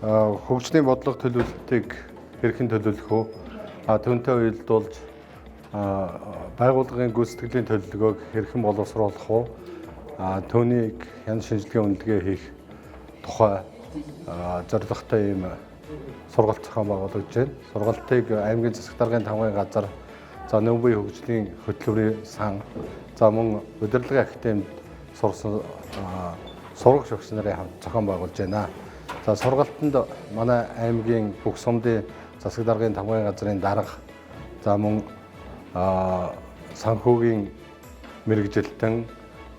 хөгжлийн бодлого төлөвлөлтийг хэрхэн төлөвлөх вэ? Түүнтэй уялдуулж байгууллагын гүйцэтгэлийн төлөвлөгөөг хэрхэн боловсруулах вэ? Түүнийг хяналт шинжилгээ үнэлгээ хийх тухай зорилготой ийм сургалт зохион байгуулагдж байна. Сургалтыг аймгийн засаг даргын тамгын газар, за Нөмбөгийн хөгжлийн хөтөлбөрийн сан, за мөн удирдлагын академид сурсан сурагч багш нарын хамт зохион байгуулж байна. За сургалтанд манай аймгийн бүх сумдын засаг даргын тамгын газрын дарга, за мөн санхүүгийн мэрэгжилтэн,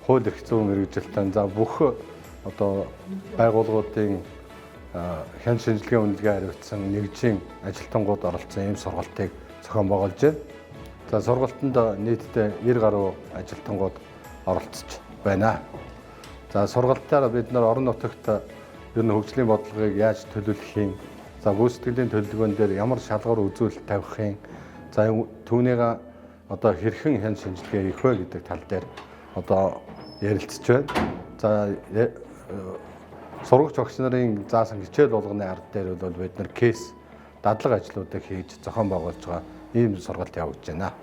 хууль эрх зүйн мэрэгжилтэн, за бүх одоо байгууллагуудын хяналт шинжилгээ үнэлгээ хариуцсан нэгжийн ажилтнууд оролцсон ийм сургалтыг зохион байгуулж байна. За сургалтанд нийтдээ 90 гаруй ажилтнууд оролцож байна. За сургалтаар бид нар орон нутагт ер нь хөгжлийн бодлогыг яаж төлөвлөхийн, за гүйцэтгэлийн төлөвлөгөөн дээр ямар шалгуур үзүүлэлт тавихын, за түүнийг одоо хэрхэн хяналт шинжилгээ хийх вэ гэдэг тал дээр одоо ярилцж байна. За сурагч багш нарын заасан хичээл болгоны ард дээр бол бид нар кейс дадлаг ажлуудыг хийж зохион байгуулж байгаа ийм сургалт явагдаж байна.